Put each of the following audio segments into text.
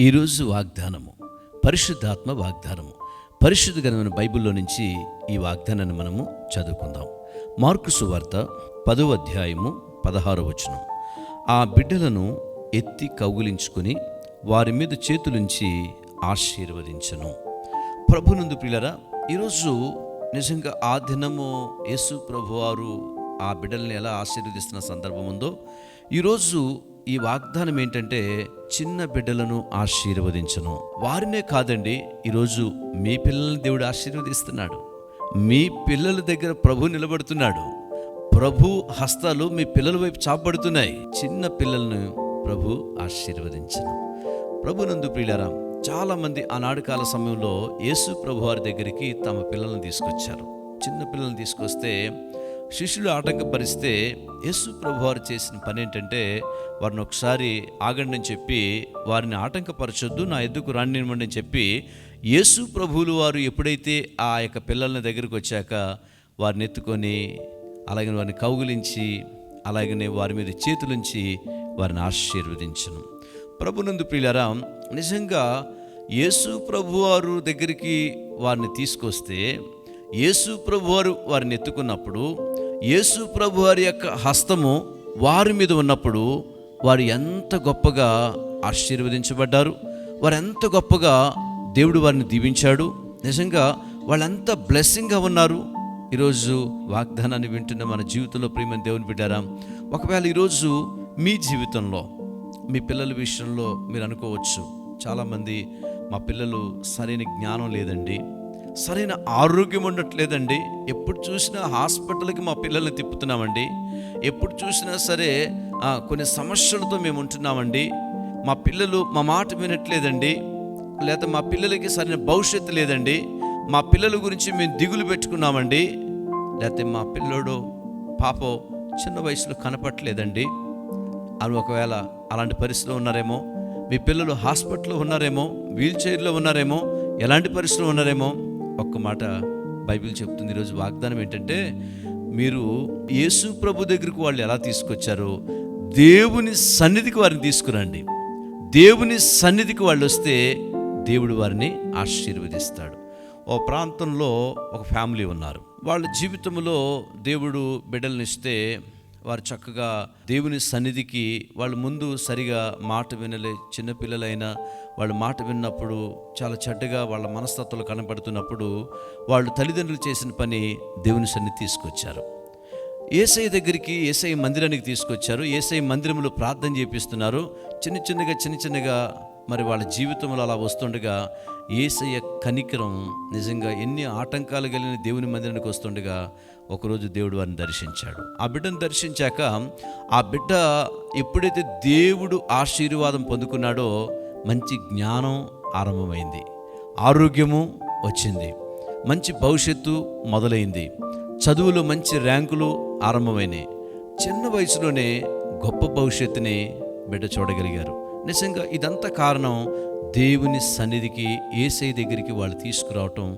ఈరోజు వాగ్దానము, పరిశుద్ధాత్మ వాగ్దానము. పరిశుద్ధ గ్రంథమైన బైబిల్లో నుంచి ఈ వాగ్దానాన్ని మనము చదువుకుందాం. మార్కు సువార్త 10వ అధ్యాయము 16వ వచనం. ఆ బిడ్డలను ఎత్తి కౌగిలించుకుని వారి మీద చేతులుంచి ఆశీర్వదించను. ప్రభునందు ప్రియులారా, ఈరోజు నిజంగా ఆ దినము యేసు ప్రభువారు ఆ బిడ్డల్ని ఎలా ఆశీర్వదిస్తున్న సందర్భం ఉందో, ఈరోజు ఈ వాగ్దానం ఏంటంటే చిన్న బిడ్డలను ఆశీర్వదించను. వారినే కాదండి, ఈరోజు మీ పిల్లల్ని దేవుడు ఆశీర్వదిస్తున్నాడు. మీ పిల్లల దగ్గర ప్రభు నిలబడుతున్నాడు. ప్రభు హస్తాలు మీ పిల్లల వైపు చాపబడుతున్నాయి. చిన్న పిల్లలను ప్రభు ఆశీర్వదించను. ప్రభునందు ప్రియులారా, చాలామంది ఆనాడు కాల సమయంలో యేసు ప్రభు వారి దగ్గరికి తమ పిల్లలను తీసుకొచ్చారు. చిన్న పిల్లల్ని తీసుకొస్తే శిష్యులు ఆటంకపరిస్తే యేసు ప్రభు వారు చేసిన పని ఏంటంటే, వారిని ఒకసారి ఆగండి అని చెప్పి వారిని ఆటంకపరచొద్దు, నా ఎద్దుకు రానివ్వండి అని చెప్పి యేసు ప్రభువులు వారు ఎప్పుడైతే ఆ యొక్క పిల్లల దగ్గరికి వచ్చాక వారిని ఎత్తుకొని అలాగే వారిని కౌగిలించి అలాగనే వారి మీద చేతులుంచి వారిని ఆశీర్వదించను. ప్రభునందు ప్రియులారా, నిజంగా యేసు ప్రభువారు దగ్గరికి వారిని తీసుకొస్తే యేసు ప్రభువారు వారిని ఎత్తుకున్నప్పుడు యేసు ప్రభువారి యొక్క హస్తము వారి మీద ఉన్నప్పుడు వారు ఎంత గొప్పగా ఆశీర్వదించబడ్డారు. వారు ఎంత గొప్పగా దేవుడు వారిని దీవించాడు. నిజంగా వాళ్ళంత బ్లెస్సింగ్గా ఉన్నారు. ఈరోజు వాగ్దానాన్ని వింటున్న మన జీవితంలో ప్రియమైన దేవుని బిడ్డారా, ఒకవేళ ఈరోజు మీ జీవితంలో మీ పిల్లల విషయంలో మీరు అనుకోవచ్చు, చాలామంది మా పిల్లలు సరైన జ్ఞానం లేదండి, సరైన ఆరోగ్యం ఉండట్లేదండి, ఎప్పుడు చూసినా హాస్పిటల్కి మా పిల్లల్ని తిప్పుతున్నామండి, ఎప్పుడు చూసినా సరే కొన్ని సమస్యలతో మేము ఉంటున్నామండి, మా పిల్లలు మా మాట వినట్లేదండి, లేదా మా పిల్లలకి సరైన భవిష్యత్తు లేదండి, మా పిల్లల గురించి మేము దిగులు పెట్టుకున్నామండి, లేకపోతే మా పిల్లోడు పాపో చిన్న వయసులో కనపట్లేదండి అని ఒకవేళ అలాంటి పరిస్థితిలో ఉన్నారేమో, మీ పిల్లలు హాస్పిటల్లో ఉన్నారేమో, వీల్ చైర్లో ఉన్నారేమో, ఎలాంటి పరిస్థితుల్లో ఉన్నారేమో, ఒక్క మాట బైబిల్ చెప్తుంది. ఈరోజు వాగ్దానం ఏంటంటే, మీరు యేసు ప్రభు దగ్గరికి వాళ్ళు ఎలా తీసుకొచ్చారో దేవుని సన్నిధికి వారిని తీసుకురండి. దేవుని సన్నిధికి వాళ్ళు వస్తే దేవుడు వారిని ఆశీర్వదిస్తాడు. ఓ ప్రాంతంలో ఒక ఫ్యామిలీ ఉన్నారు. వాళ్ళ జీవితంలో దేవుడు బిడ్డలనిస్తే వారు చక్కగా దేవుని సన్నిధికి వాళ్ళ ముందు సరిగా మాట వినలే. చిన్నపిల్లలైనా వాళ్ళు మాట విన్నప్పుడు చాలా చెడ్డగా వాళ్ళ మనస్తత్వాలు కనపడుతున్నప్పుడు వాళ్ళు తల్లిదండ్రులు చేసిన పని దేవుని సన్నిధి తీసుకొచ్చారు. యేసయ్య దగ్గరికి, యేసయ్య మందిరానికి తీసుకొచ్చారు. యేసయ్య మందిరంలో ప్రార్థన చేపిస్తున్నారు. చిన్న చిన్నగా మరి వాళ్ళ జీవితంలో అలా వస్తుండగా యేసయ్య కనికరం నిజంగా ఎన్ని ఆటంకాలు కలిగిన దేవుని మందిరానికి వస్తుండగా ఒకరోజు దేవుడు వారిని దర్శించాడు. ఆ బిడ్డను దర్శించాక ఆ బిడ్డ ఎప్పుడైతే దేవుడు ఆశీర్వాదం పొందుకున్నాడో మంచి జ్ఞానం ఆరంభమైంది, ఆరోగ్యము వచ్చింది, మంచి భవిష్యత్తు మొదలైంది, చదువులో మంచి ర్యాంకులు ఆరంభమైనాయి. చిన్న వయసులోనే గొప్ప భవిష్యత్తుని బిడ్డ చూడగలిగారు. నిజంగా ఇదంతా కారణం దేవుని సన్నిధికి, యేసయ్య దగ్గరికి వాళ్ళు తీసుకురావటం.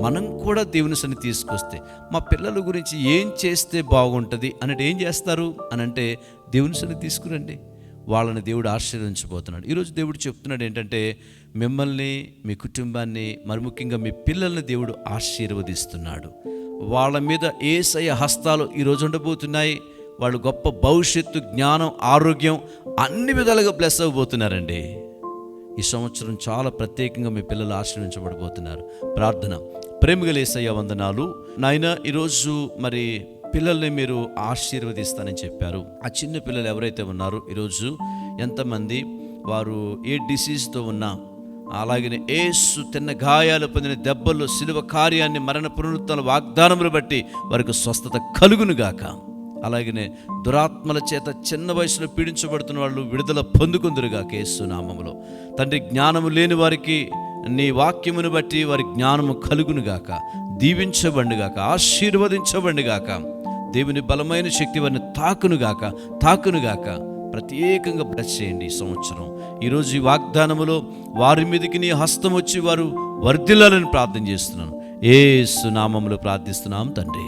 మనం కూడా దేవుని సన్నిధి తీసుకొస్తే మా పిల్లల గురించి ఏం చేస్తే బాగుంటుంది అన్నట్టు ఏం చేస్తారు అని అంటే, దేవుని సన్నిధి తీసుకురండి, వాళ్ళని దేవుడు ఆశీర్వదించబోతున్నాడు. ఈరోజు దేవుడు చెప్తున్నాడు ఏంటంటే, మిమ్మల్ని, మీ కుటుంబాన్ని, మరి ముఖ్యంగా మీ పిల్లల్ని దేవుడు ఆశీర్వదిస్తున్నాడు. వాళ్ళ మీద యేసయ్య హస్తాలు ఈరోజు ఉండబోతున్నాయి. వాళ్ళు గొప్ప భవిష్యత్తు, జ్ఞానం, ఆరోగ్యం అన్ని విధాలుగా బ్లెస్ అవ్వబోతున్నారండి. ఈ సంవత్సరం చాలా ప్రత్యేకంగా మీ పిల్లలు ఆశీర్వించబడబోతున్నారు. ప్రార్థన. ప్రేమగల యేసయ్య, వందనాలు నాయనా, ఈరోజు మరి పిల్లల్ని మీరు ఆశీర్వదిస్తానని చెప్పారు. ఆ చిన్న పిల్లలు ఎవరైతే ఉన్నారో ఈరోజు ఎంతమంది వారు ఏ డిసీజ్తో ఉన్నా, అలాగనే యేసు తిన్న గాయాలు పొందిన దెబ్బలు, సిలువ కార్యాన్ని, మరణ పునరుత్థాన వాగ్దానములు బట్టి వారికి స్వస్థత కలుగునుగాక. అలాగనే దురాత్మల చేత చిన్న వయసులో పీడించబడుతున్న వాళ్ళు విడుదల పొందుకుందురుగాక యేసు నామములో. తండ్రి, జ్ఞానము లేని వారికి నీ వాక్యమును బట్టి వారి జ్ఞానము కలుగునుగాక, దీవించబండిగాక, ఆశీర్వదించబండిగాక. దేవుని బలమైన శక్తి వారిని తాకునుగాక. ప్రత్యేకంగా బ్లెస్ చేయండి ఈ సంవత్సరం. ఈరోజు ఈ వాగ్దానములో వారి మీదకి నీ హస్తం వచ్చి వారు వర్ధిల్లాలని ప్రార్థన చేస్తున్నాను. యేసు నామములో ప్రార్థిస్తున్నాం తండ్రి.